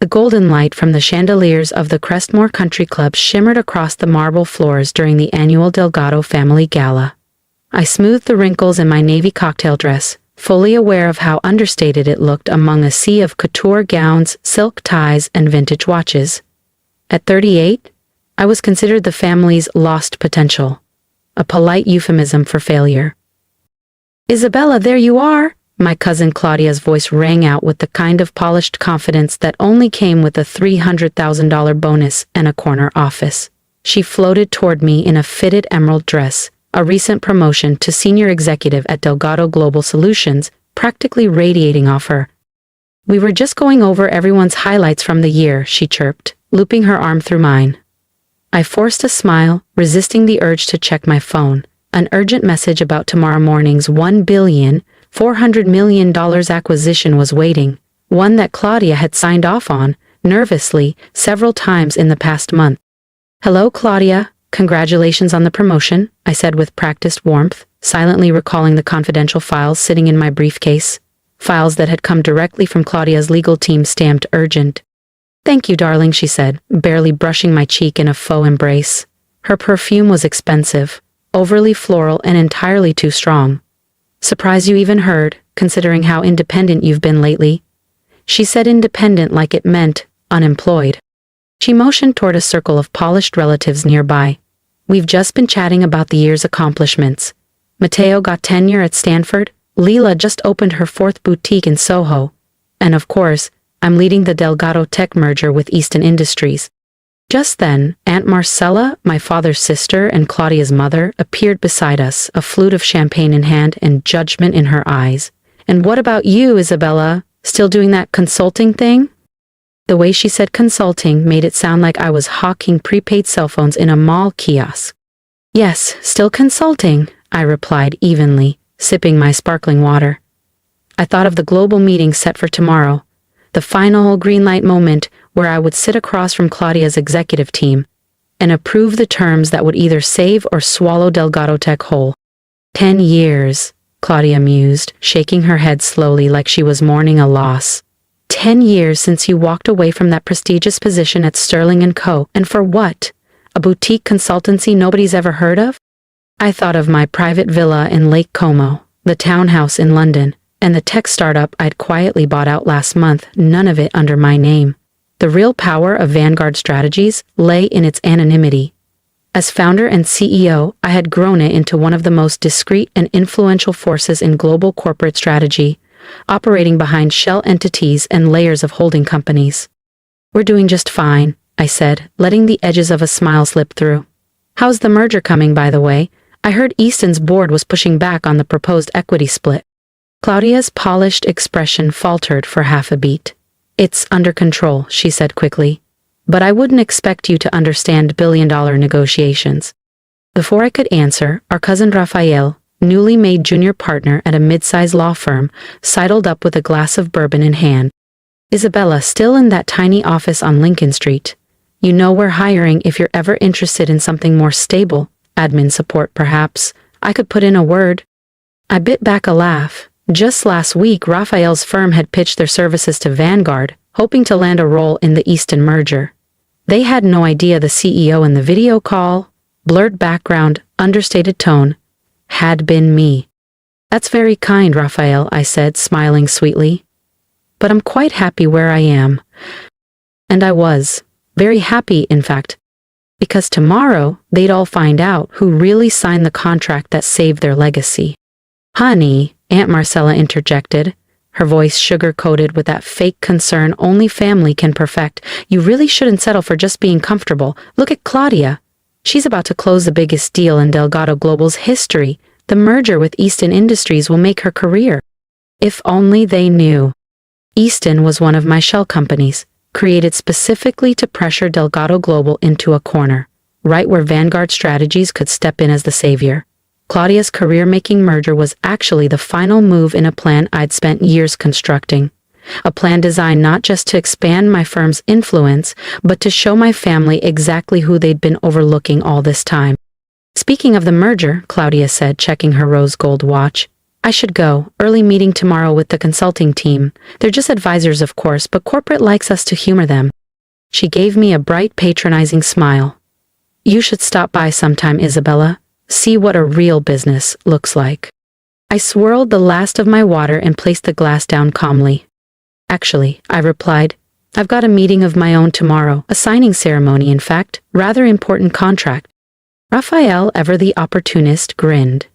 The golden light from the chandeliers of the Crestmore Country Club shimmered across the marble floors during the annual Delgado family gala. I smoothed the wrinkles in my navy cocktail dress, fully aware of how understated it looked among a sea of couture gowns, silk ties, and vintage watches. At 38, I was considered the family's lost potential, a polite euphemism for failure. "Isabella, there you are!" My cousin Claudia's voice rang out with the kind of polished confidence that only came with a $300,000 bonus and a corner office. She floated toward me in a fitted emerald dress, a recent promotion to senior executive at Delgado Global Solutions, practically radiating off her. "We were just going over everyone's highlights from the year," she chirped, looping her arm through mine. I forced a smile, resisting the urge to check my phone. An urgent message about tomorrow morning's $1.4 billion acquisition was waiting, one that Claudia had signed off on, nervously, several times in the past month. "Hello, Claudia. Congratulations on the promotion," I said with practiced warmth, silently recalling the confidential files sitting in my briefcase. Files that had come directly from Claudia's legal team stamped urgent. "Thank you, darling," she said, barely brushing my cheek in a faux embrace. Her perfume was expensive, overly floral and entirely too strong. "Surprised you even heard, considering how independent you've been lately." She said independent like it meant unemployed. She motioned toward a circle of polished relatives nearby. "We've just been chatting about the year's accomplishments. Mateo got tenure at Stanford, Leela just opened her 4th boutique in Soho, and of course, I'm leading the Delgado Tech merger with Easton Industries." Just then, Aunt Marcella, my father's sister and Claudia's mother, appeared beside us, a flute of champagne in hand and judgment in her eyes. "And what about you, Isabella? Still doing that consulting thing?" The way she said consulting made it sound like I was hawking prepaid cell phones in a mall kiosk. "Yes, still consulting," I replied evenly, sipping my sparkling water. I thought of the global meeting set for tomorrow, the final green light moment where I would sit across from Claudia's executive team and approve the terms that would either save or swallow Delgado Tech whole. 10 years, Claudia mused, shaking her head slowly like she was mourning a loss. 10 years since you walked away from that prestigious position at Sterling & Co. And for what? A boutique consultancy nobody's ever heard of? I thought of my private villa in Lake Como, the townhouse in London, and the tech startup I'd quietly bought out last month, none of it under my name. The real power of Vanguard Strategies lay in its anonymity. As founder and CEO, I had grown it into one of the most discreet and influential forces in global corporate strategy, operating behind shell entities and layers of holding companies. "We're doing just fine," I said, letting the edges of a smile slip through. "How's the merger coming, by the way? I heard Easton's board was pushing back on the proposed equity split." Claudia's polished expression faltered for half a beat. "It's under control," she said quickly. "But I wouldn't expect you to understand billion-dollar negotiations." Before I could answer, our cousin Rafael, newly made junior partner at a mid-size law firm, sidled up with a glass of bourbon in hand. "Isabella, still in that tiny office on Lincoln Street. You know we're hiring if you're ever interested in something more stable, admin support perhaps. I could put in a word." I bit back a laugh. Just last week, Rafael's firm had pitched their services to Vanguard, hoping to land a role in the Easton merger. They had no idea the CEO in the video call, blurred background, understated tone, had been me. "That's very kind, Rafael," I said, smiling sweetly. "But I'm quite happy where I am." And I was. Very happy, in fact. Because tomorrow, they'd all find out who really signed the contract that saved their legacy. "Honey," Aunt Marcella interjected, her voice sugar-coated with that fake concern only family can perfect, "you really shouldn't settle for just being comfortable. Look at Claudia. She's about to close the biggest deal in Delgado Global's history. The merger with Easton Industries will make her career." If only they knew. Easton was one of my shell companies, created specifically to pressure Delgado Global into a corner, right where Vanguard Strategies could step in as the savior. Claudia's career-making merger was actually the final move in a plan I'd spent years constructing. A plan designed not just to expand my firm's influence, but to show my family exactly who they'd been overlooking all this time. "Speaking of the merger," Claudia said, checking her rose gold watch, I should go. Early meeting tomorrow with the consulting team. They're just advisors, of course, but corporate likes us to humor them. She gave me a bright, patronizing smile. You should stop by sometime, Isabella. See what a real business looks like. I swirled the last of my water and placed the glass down calmly. Actually, I replied, I've got a meeting of my own tomorrow, a signing ceremony, in fact, rather important contract. Raphael, ever the opportunist, grinned.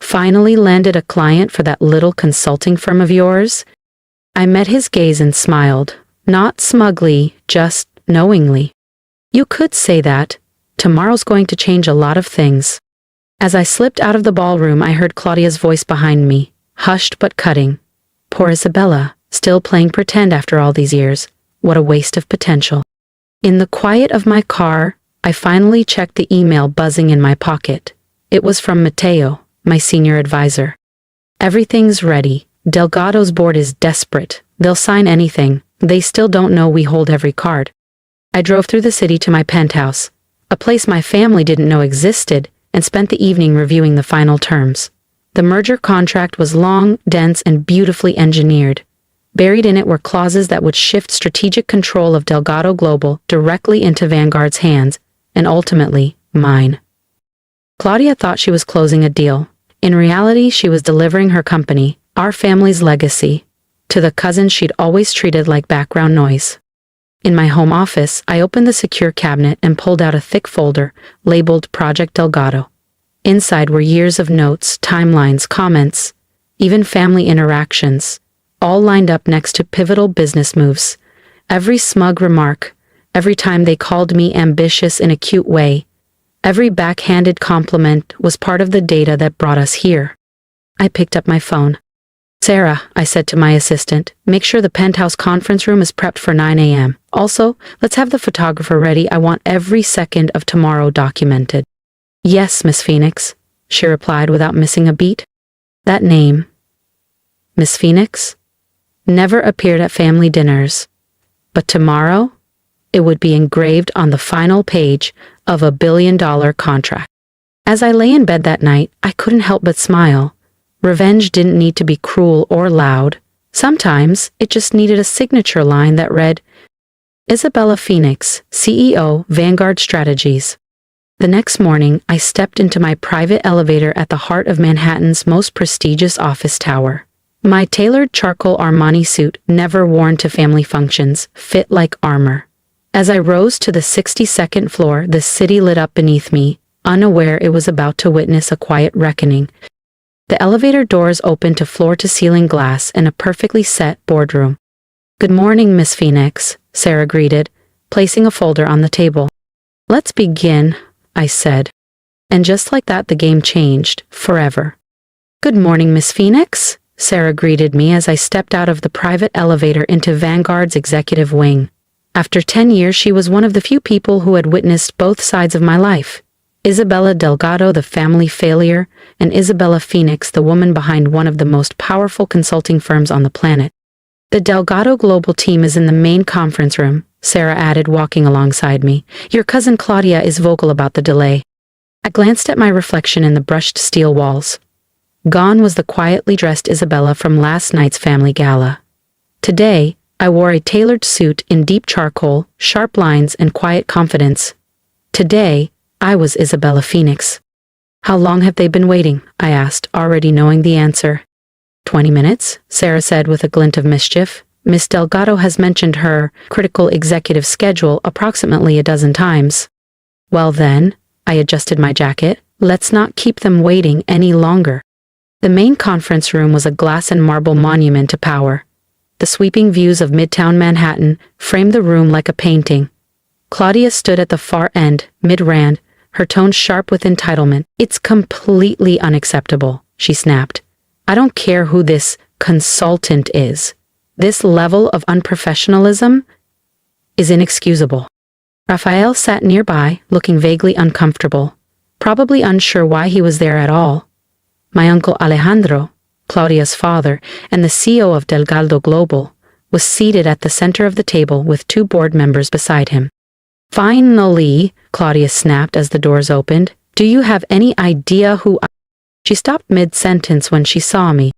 Finally landed a client for that little consulting firm of yours? I met his gaze and smiled, not smugly, just knowingly. You could say that. Tomorrow's going to change a lot of things. As I slipped out of the ballroom, I heard Claudia's voice behind me, hushed but cutting. Poor Isabella, still playing pretend after all these years. What a waste of potential. In the quiet of my car, I finally checked the email buzzing in my pocket. It was from Matteo, my senior advisor. Everything's ready. Delgado's board is desperate. They'll sign anything. They still don't know we hold every card. I drove through the city to my penthouse, a place my family didn't know existed, and spent the evening reviewing the final terms. The merger contract was long, dense, and beautifully engineered. Buried in it were clauses that would shift strategic control of Delgado Global directly into Vanguard's hands, and ultimately, mine. Claudia thought she was closing a deal. In reality, she was delivering her company, our family's legacy, to the cousin she'd always treated like background noise. In my home office, I opened the secure cabinet and pulled out a thick folder labeled Project Delgado. Inside were years of notes, timelines, comments, even family interactions, all lined up next to pivotal business moves. Every smug remark, every time they called me ambitious in a cute way, every backhanded compliment was part of the data that brought us here. I picked up my phone. Sarah, I said to my assistant, make sure the penthouse conference room is prepped for 9 a.m. Also, let's have the photographer ready. I want every second of tomorrow documented. Yes, Miss Phoenix, she replied without missing a beat. That name, Miss Phoenix, never appeared at family dinners. But tomorrow, it would be engraved on the final page of a billion-dollar contract. As I lay in bed that night, I couldn't help but smile. Revenge didn't need to be cruel or loud. Sometimes it just needed a signature line that read, Isabella Phoenix, CEO, Vanguard Strategies. The next morning, I stepped into my private elevator at the heart of Manhattan's most prestigious office tower. My tailored charcoal Armani suit, never worn to family functions, fit like armor. As I rose to the 62nd floor, the city lit up beneath me, unaware it was about to witness a quiet reckoning. The elevator doors opened to floor-to-ceiling glass and a perfectly set boardroom. Good morning, Miss Phoenix, Sarah greeted, placing a folder on the table. Let's begin, I said. And just like that, the game changed, forever. Good morning, Miss Phoenix, Sarah greeted me as I stepped out of the private elevator into Vanguard's executive wing. After 10 years, she was one of the few people who had witnessed both sides of my life. Isabella Delgado, the family failure, and Isabella Phoenix, the woman behind one of the most powerful consulting firms on the planet. The Delgado Global team is in the main conference room, Sarah added, walking alongside me. Your cousin Claudia is vocal about the delay. I glanced at my reflection in the brushed steel walls. Gone was the quietly dressed Isabella from last night's family gala. Today, I wore a tailored suit in deep charcoal, sharp lines, and quiet confidence. Today, I was Isabella Phoenix. How long have they been waiting? I asked, already knowing the answer. 20 minutes, Sarah said with a glint of mischief. Miss Delgado has mentioned her critical executive schedule approximately a dozen times. Well then, I adjusted my jacket, let's not keep them waiting any longer. The main conference room was a glass and marble monument to power. The sweeping views of Midtown Manhattan framed the room like a painting. Claudia stood at the far end, mid-rand, her tone sharp with entitlement. It's completely unacceptable, she snapped. I don't care who this consultant is. This level of unprofessionalism is inexcusable. Raphael sat nearby, looking vaguely uncomfortable, probably unsure why he was there at all. My uncle Alejandro, Claudia's father, and the CEO of Delgado Global, was seated at the center of the table with two board members beside him. Finally, Claudia snapped as the doors opened. Do you have any idea who I... She stopped mid-sentence when she saw me.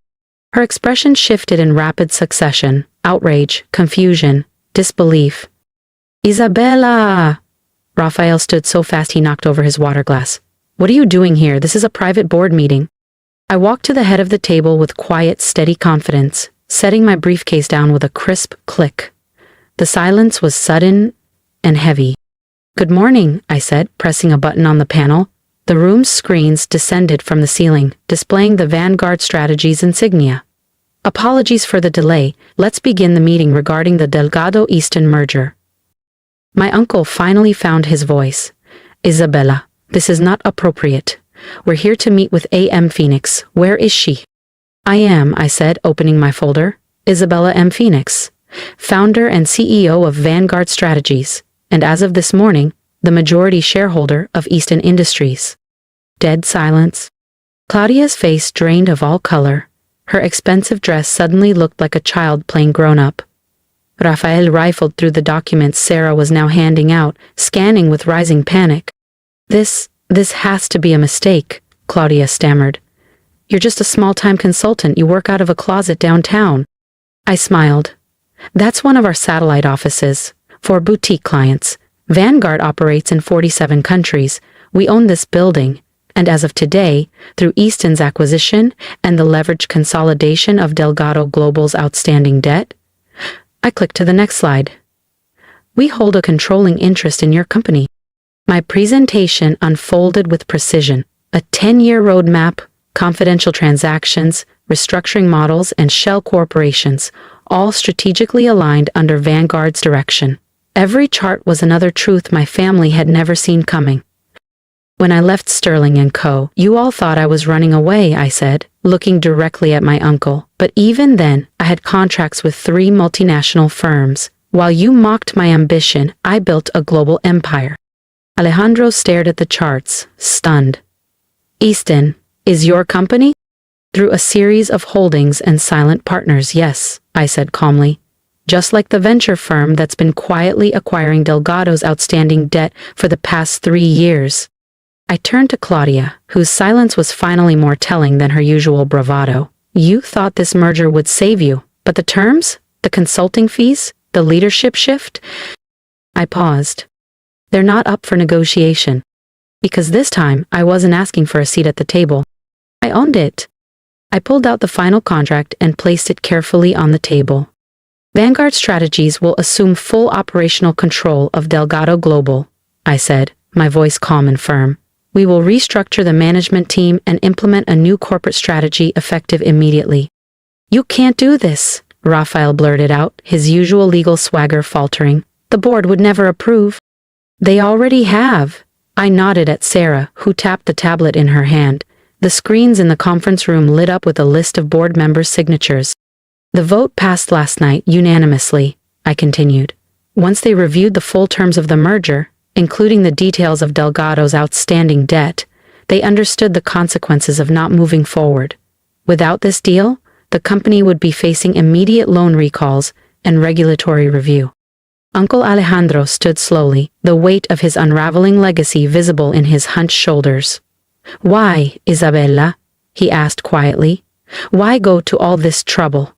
Her expression shifted in rapid succession: outrage, confusion, disbelief. Isabella! Raphael stood so fast he knocked over his water glass. What are you doing here? This is a private board meeting. I walked to the head of the table with quiet, steady confidence, setting my briefcase down with a crisp click. The silence was sudden and heavy. Good morning, I said, pressing a button on the panel. The room's screens descended from the ceiling, displaying the Vanguard Strategies insignia. Apologies for the delay. Let's begin the meeting regarding the Delgado Easton merger. My uncle finally found his voice. Isabella, this is not appropriate. We're here to meet with A.M. Phoenix. Where is she? I am, I said, opening my folder. Isabella M. Phoenix, founder and CEO of Vanguard Strategies, and as of this morning, the majority shareholder of Easton Industries. Dead silence. Claudia's face drained of all color. Her expensive dress suddenly looked like a child playing grown-up. Raphael rifled through the documents Sarah was now handing out, scanning with rising panic. This has to be a mistake, Claudia stammered. You're just a small-time consultant. You work out of a closet downtown. I smiled. That's one of our satellite offices. For boutique clients. Vanguard operates in 47 countries. We own this building. And as of today, through Easton's acquisition and the leveraged consolidation of Delgado Global's outstanding debt, I clicked to the next slide. We hold a controlling interest in your company. My presentation unfolded with precision. A 10-year roadmap, confidential transactions, restructuring models, and shell corporations, all strategically aligned under Vanguard's direction. Every chart was another truth my family had never seen coming. When I left Sterling & Co., you all thought I was running away, I said, looking directly at my uncle. But even then, I had contracts with 3 multinational firms. While you mocked my ambition, I built a global empire. Alejandro stared at the charts, stunned. Easton, is your company? Through a series of holdings and silent partners, yes, I said calmly. Just like the venture firm that's been quietly acquiring Delgado's outstanding debt for the past 3 years. I turned to Claudia, whose silence was finally more telling than her usual bravado. You thought this merger would save you, but the terms? The consulting fees? The leadership shift? I paused. They're not up for negotiation. Because this time, I wasn't asking for a seat at the table. I owned it. I pulled out the final contract and placed it carefully on the table. Vanguard Strategies will assume full operational control of Delgado Global, I said, my voice calm and firm. We will restructure the management team and implement a new corporate strategy effective immediately. You can't do this, Raphael blurted out, his usual legal swagger faltering. The board would never approve. They already have. I nodded at Sarah, who tapped the tablet in her hand. The screens in the conference room lit up with a list of board members' signatures. The vote passed last night unanimously, I continued. Once they reviewed the full terms of the merger, including the details of Delgado's outstanding debt, they understood the consequences of not moving forward. Without this deal, the company would be facing immediate loan recalls and regulatory review. Uncle Alejandro stood slowly, the weight of his unraveling legacy visible in his hunched shoulders. Why, Isabella? He asked quietly. Why go to all this trouble?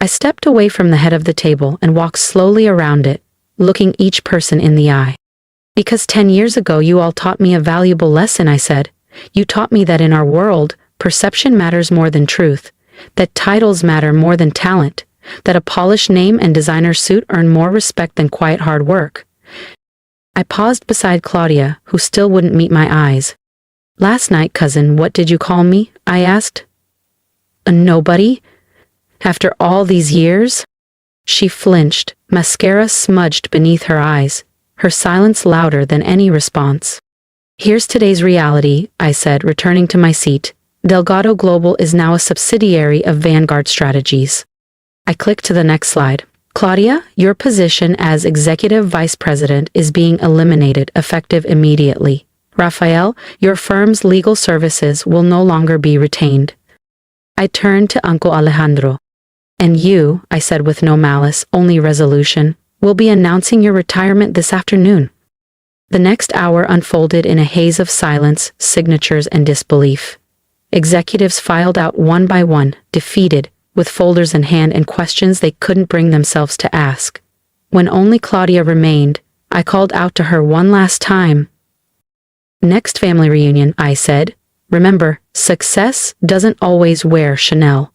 I stepped away from the head of the table and walked slowly around it, looking each person in the eye. Because 10 years ago you all taught me a valuable lesson, I said. You taught me that in our world, perception matters more than truth, that titles matter more than talent, that a polished name and designer suit earn more respect than quiet hard work. I paused beside Claudia, who still wouldn't meet my eyes. Last night, cousin, what did you call me? I asked. A nobody? After all these years? She flinched, mascara smudged beneath her eyes, her silence louder than any response. Here's today's reality, I said, returning to my seat. Delgado Global is now a subsidiary of Vanguard Strategies. I clicked to the next slide. Claudia, your position as Executive Vice President is being eliminated effective immediately. Raphael, your firm's legal services will no longer be retained. I turned to Uncle Alejandro. And you, I said with no malice, only resolution, will be announcing your retirement this afternoon. The next hour unfolded in a haze of silence, signatures, and disbelief. Executives filed out one by one, defeated, with folders in hand and questions they couldn't bring themselves to ask. When only Claudia remained, I called out to her one last time. "Next family reunion," I said. "Remember, success doesn't always wear Chanel."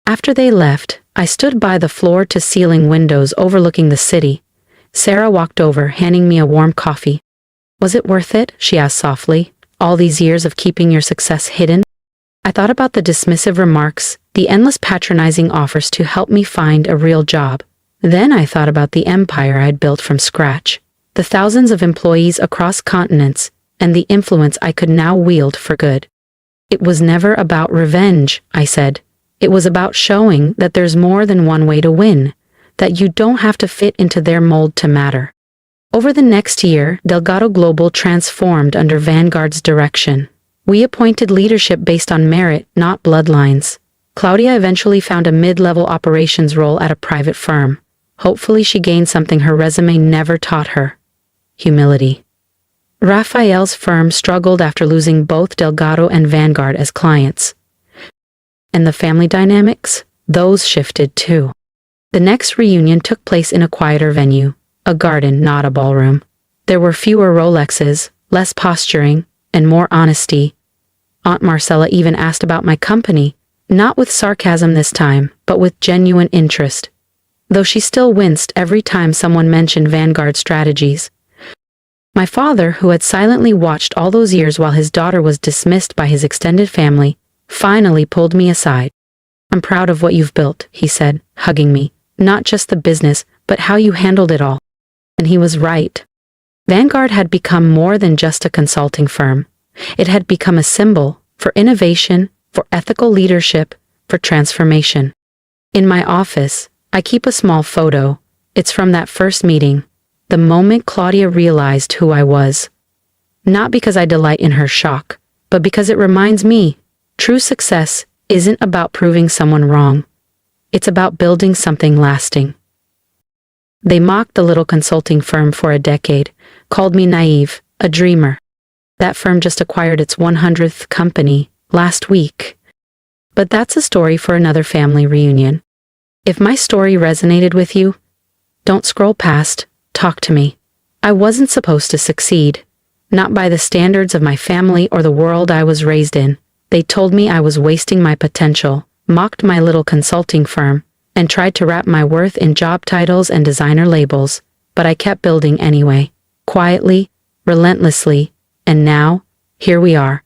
After they left, I stood by the floor-to-ceiling windows overlooking the city. Sarah walked over, handing me a warm coffee. "Was it worth it?" she asked softly. "All these years of keeping your success hidden?" I thought about the dismissive remarks, the endless patronizing offers to help me find a real job. Then I thought about the empire I'd built from scratch, the thousands of employees across continents, and the influence I could now wield for good. "It was never about revenge," I said. "It was about showing that there's more than one way to win, that you don't have to fit into their mold to matter." Over the next year, Delgado Global transformed under Vanguard's direction. We appointed leadership based on merit, not bloodlines. Claudia eventually found a mid-level operations role at a private firm. Hopefully she gained something her resume never taught her: humility. Raphael's firm struggled after losing both Delgado and Vanguard as clients. And the family dynamics? Those shifted too. The next reunion took place in a quieter venue, a garden, not a ballroom. There were fewer Rolexes, less posturing, and more honesty. Aunt Marcella even asked about my company, not with sarcasm this time, but with genuine interest, though she still winced every time someone mentioned Vanguard strategies. My father, who had silently watched all those years while his daughter was dismissed by his extended family, finally pulled me aside. "I'm proud of what you've built," he said, hugging me. "Not just the business, but how you handled it all." And he was right. Vanguard had become more than just a consulting firm. It had become a symbol for innovation, for ethical leadership, for transformation. In my office, I keep a small photo. It's from that first meeting, the moment Claudia realized who I was. Not because I delight in her shock, but because it reminds me, true success isn't about proving someone wrong. It's about building something lasting. They mocked the little consulting firm for a decade, called me naive, a dreamer. That firm just acquired its 100th company last week. But that's a story for another family reunion. If my story resonated with you, don't scroll past, talk to me. I wasn't supposed to succeed. Not by the standards of my family or the world I was raised in. They told me I was wasting my potential, mocked my little consulting firm, and tried to wrap my worth in job titles and designer labels, but I kept building anyway, quietly, relentlessly, and now, here we are.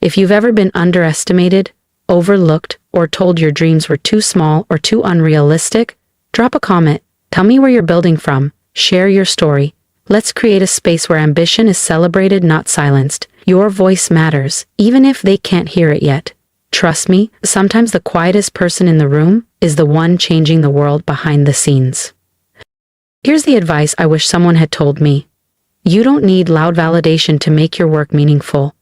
If you've ever been underestimated, overlooked, or told your dreams were too small or too unrealistic, drop a comment, tell me where you're building from, share your story. Let's create a space where ambition is celebrated, not silenced. Your voice matters, even if they can't hear it yet. Trust me, sometimes the quietest person in the room is the one changing the world behind the scenes. Here's the advice I wish someone had told me. You don't need loud validation to make your work meaningful.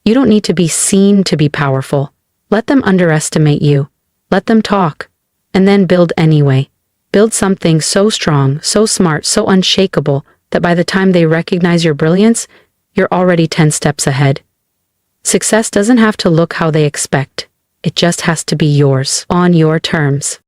You don't need to be seen to be powerful. Let them underestimate you. Let them talk. And then build anyway. Build something so strong, so smart, so unshakable that by the time they recognize your brilliance, you're already 10 steps ahead. Success doesn't have to look how they expect. It just has to be yours, on your terms.